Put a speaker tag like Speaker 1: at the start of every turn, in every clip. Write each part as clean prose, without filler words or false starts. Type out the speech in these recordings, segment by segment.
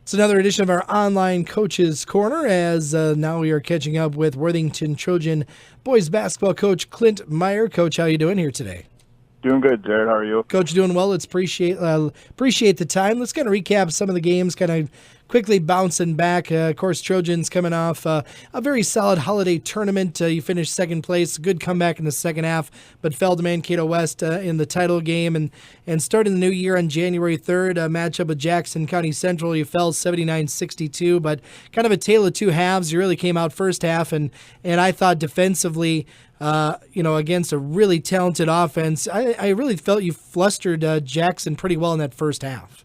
Speaker 1: It's another edition of our online coaches corner as now we are catching up with Worthington Trojan boys basketball coach Clint Meyer. Coach, how you doing here today?
Speaker 2: Doing good, Jared. How are you?
Speaker 1: Coach, doing well. Let's appreciate the time. Let's kind of recap some of the games, kind of quickly bouncing back. Of course, Trojans coming off a very solid holiday tournament. You finished second place, good comeback in the second half, but fell to Mankato West in the title game. And starting the new year on January 3rd, a matchup with Jackson County Central, you fell 79-62, but kind of a tale of two halves. You really came out first half, and I thought defensively, against a really talented offense, I really felt you flustered Jackson pretty well in that first half.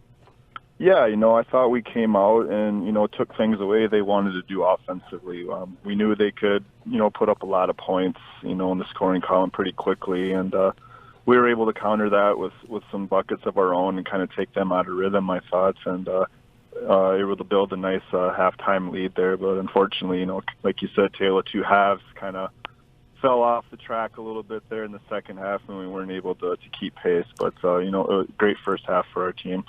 Speaker 2: Yeah, I thought we came out and, took things away they wanted to do offensively. We knew they could, put up a lot of points, in the scoring column pretty quickly. And we were able to counter that with some buckets of our own and kind of take them out of rhythm, I thought, and able to build a nice halftime lead there. But unfortunately, like you said, tale of two halves kind of fell off the track a little bit there in the second half, and we weren't able to keep pace. But, a great first half for our team.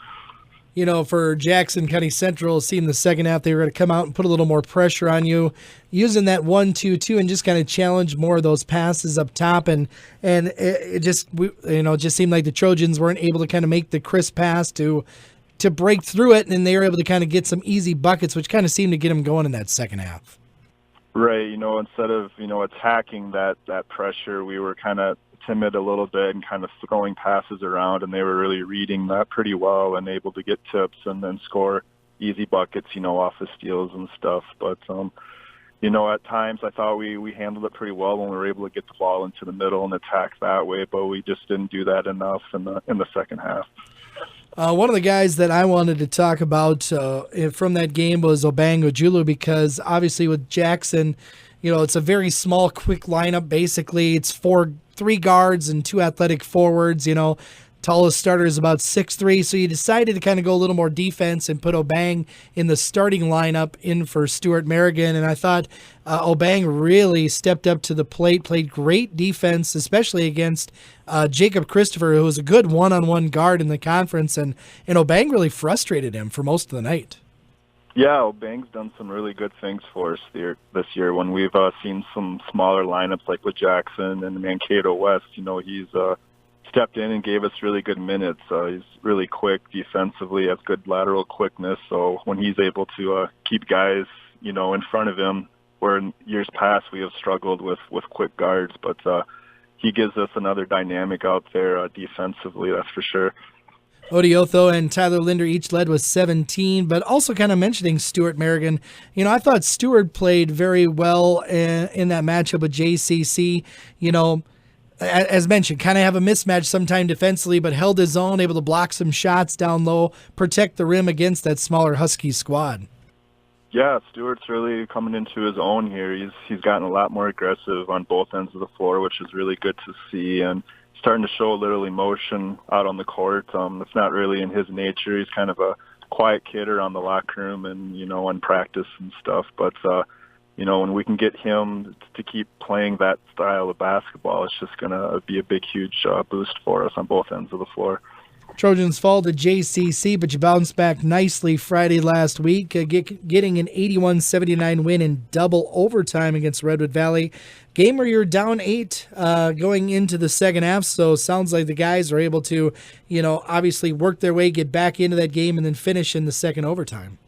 Speaker 1: For Jackson County Central, seeing the second half, they were going to come out and put a little more pressure on you, using that 1-2-2 and just kind of challenge more of those passes up top. And it just seemed like the Trojans weren't able to kind of make the crisp pass to break through it, and they were able to kind of get some easy buckets, which kind of seemed to get them going in that second half.
Speaker 2: Right, instead of, attacking that pressure, we were kind of timid a little bit and kind of throwing passes around, and they were really reading that pretty well and able to get tips and then score easy buckets, off of steals and stuff. But, at times I thought we handled it pretty well when we were able to get the ball into the middle and attack that way, but we just didn't do that enough in the second half.
Speaker 1: One of the guys that I wanted to talk about from that game was Obang Ojulu, because obviously with Jackson, it's a very small, quick lineup. Basically, it's three guards and two athletic forwards. Tallest starter is about 6'3", so you decided to kind of go a little more defense and put Obang in the starting lineup in for Stuart Merrigan, and I thought Obang really stepped up to the plate, played great defense, especially against Jacob Christopher, who was a good one-on-one guard in the conference, and Obang really frustrated him for most of the night.
Speaker 2: Yeah, Obang's done some really good things for us this year when we've seen some smaller lineups like with Jackson and Mankato West. He's stepped in and gave us really good minutes. He's really quick defensively, has good lateral quickness. So when he's able to keep guys, in front of him, where in years past we have struggled with quick guards, but he gives us another dynamic out there defensively, that's for sure.
Speaker 1: Odiotho and Tyler Linder each led with 17, but also kind of mentioning Stuart Merrigan. I thought Stuart played very well in that matchup with JCC. As mentioned, kind of have a mismatch sometime defensively, but held his own, able to block some shots down low, protect the rim against that smaller Husky squad.
Speaker 2: Yeah, Stewart's really coming into his own here. He's gotten a lot more aggressive on both ends of the floor, which is really good to see, and starting to show a little emotion out on the court. It's not really in his nature. He's kind of a quiet kid around the locker room and, in practice and stuff. But, when we can get him to keep playing that style of basketball, it's just going to be a big, huge boost for us on both ends of the floor.
Speaker 1: Trojans fall to JCC, but you bounced back nicely Friday last week, getting an 81-79 win in double overtime against Redwood Valley. Game where you're down 8 going into the second half, so sounds like the guys are able to, obviously work their way, get back into that game, and then finish in the second overtime.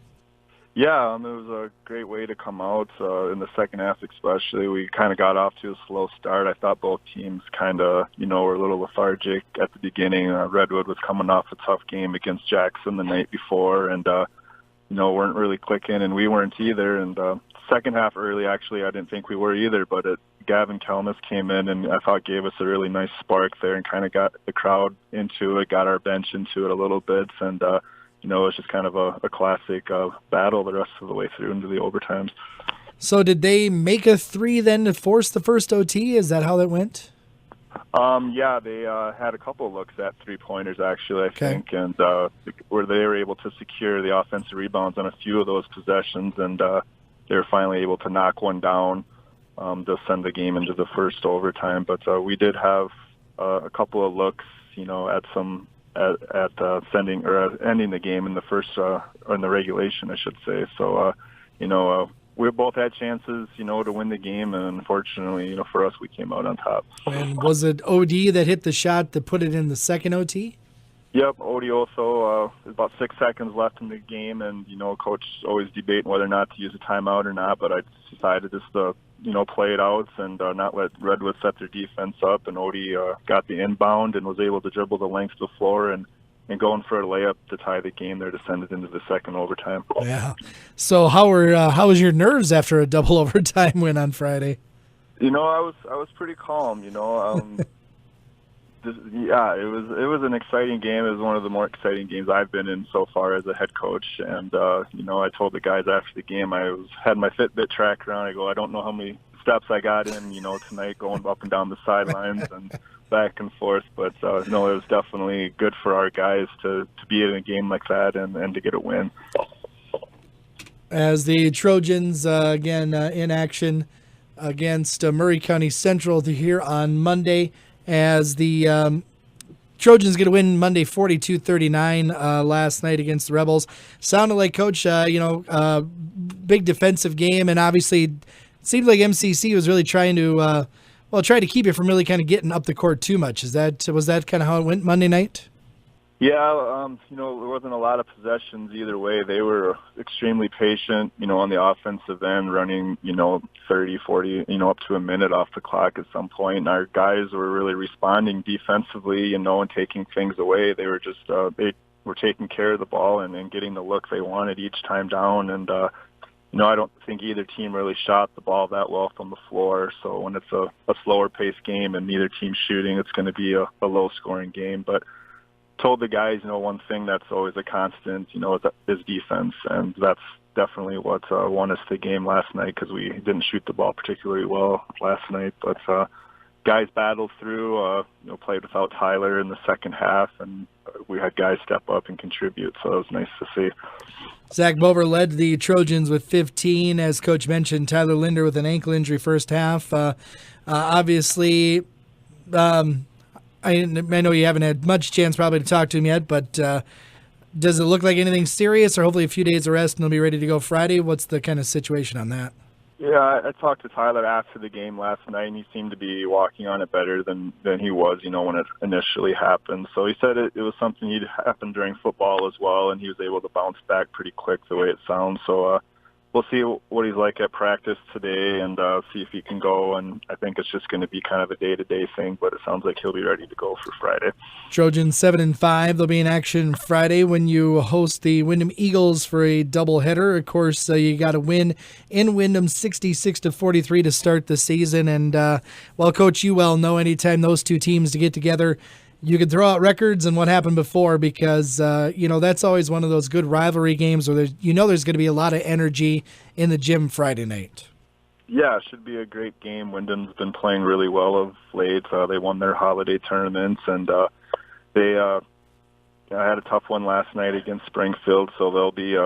Speaker 2: Yeah, it was a great way to come out in the second half especially. We kind of got off to a slow start. I thought both teams kind of, were a little lethargic at the beginning. Redwood was coming off a tough game against Jackson the night before and, weren't really clicking, and we weren't either. And second half early, actually, I didn't think we were either, but Gavin Kelmis came in and I thought gave us a really nice spark there and kind of got the crowd into it, got our bench into it a little bit, and it was just kind of a classic battle the rest of the way through into the overtimes.
Speaker 1: So did they make a 3 then to force the first OT? Is that how that went?
Speaker 2: Yeah, they had a couple of looks at three-pointers, actually, I think, and where they were able to secure the offensive rebounds on a few of those possessions, and they were finally able to knock one down to send the game into the first overtime. But we did have a couple of looks, at some sending or ending the game in the first or in the regulation, I should say. So we both had chances, to win the game, and unfortunately, for us, we came out on top.
Speaker 1: And was it OD that hit the shot that put it in the second OT?
Speaker 2: Yep, OD also. There's about 6 seconds left in the game, and coach is always debating whether or not to use a timeout or not. But I decided just to play it out and not let Redwood set their defense up. And Odie got the inbound and was able to dribble the length of the floor and going for a layup to tie the game there to send it into the second overtime.
Speaker 1: Yeah. So how was your nerves after a double overtime win on Friday?
Speaker 2: I was pretty calm. It was an exciting game. It was one of the more exciting games I've been in so far as a head coach. And I told the guys after the game, had my Fitbit tracker on. I go, I don't know how many steps I got in, tonight, going up and down the sidelines and back and forth. But it was definitely good for our guys to be in a game like that and to get a win.
Speaker 1: As the Trojans again in action against Murray County Central here on Monday, as the Trojans get a win Monday 42-39 last night against the Rebels. Sounded like, Coach, big defensive game, and obviously it seemed like MCC was really trying to keep you from really kind of getting up the court too much. Was that kind of how it went Monday night?
Speaker 2: Yeah, there wasn't a lot of possessions either way. They were extremely patient, on the offensive end, running, 30, 40, up to a minute off the clock at some point. And our guys were really responding defensively, and taking things away. They were just, they were taking care of the ball and getting the look they wanted each time down. And, I don't think either team really shot the ball that well from the floor. So when it's a slower paced game and neither team's shooting, it's going to be a low scoring game. But told the guys, one thing that's always a constant, is defense, and that's definitely what won us the game last night, because we didn't shoot the ball particularly well last night. But guys battled through, played without Tyler in the second half, and we had guys step up and contribute, so it was nice to see.
Speaker 1: Zach Bover led the Trojans with 15, as Coach mentioned. Tyler Linder with an ankle injury first half. Obviously, I know you haven't had much chance probably to talk to him yet, but does it look like anything serious, or hopefully a few days of rest and he'll be ready to go Friday? What's the kind of situation on that?
Speaker 2: Yeah, I talked to Tyler after the game last night, and he seemed to be walking on it better than he was, when it initially happened. So he said it was something he'd happened during football as well, and he was able to bounce back pretty quick the way it sounds. So we'll see what he's like at practice today and see if he can go. And I think it's just going to be kind of a day-to-day thing, but it sounds like he'll be ready to go for Friday.
Speaker 1: Trojans 7-5. They'll be in action Friday when you host the Windham Eagles for a doubleheader. Of course, you got to win in Windham 66-43 to start the season. And, Coach, you well know anytime those two teams to get together, you could throw out records and what happened before, because, that's always one of those good rivalry games where there's going to be a lot of energy in the gym Friday night.
Speaker 2: Yeah, it should be a great game. Wyndham's been playing really well of late. They won their holiday tournaments, and they had a tough one last night against Springfield, so they'll be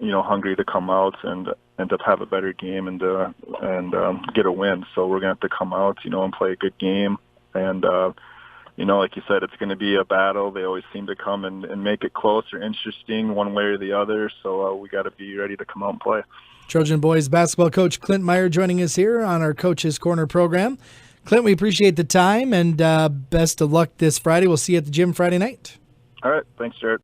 Speaker 2: hungry to come out and end up have a better game and get a win. So we're going to have to come out, and play a good game. And like you said, it's going to be a battle. They always seem to come and make it close or interesting one way or the other. So we got to be ready to come out and play.
Speaker 1: Trojan boys basketball coach Clint Meyer joining us here on our Coach's Corner program. Clint, we appreciate the time, and best of luck this Friday. We'll see you at the gym Friday night.
Speaker 2: All right. Thanks, Jared.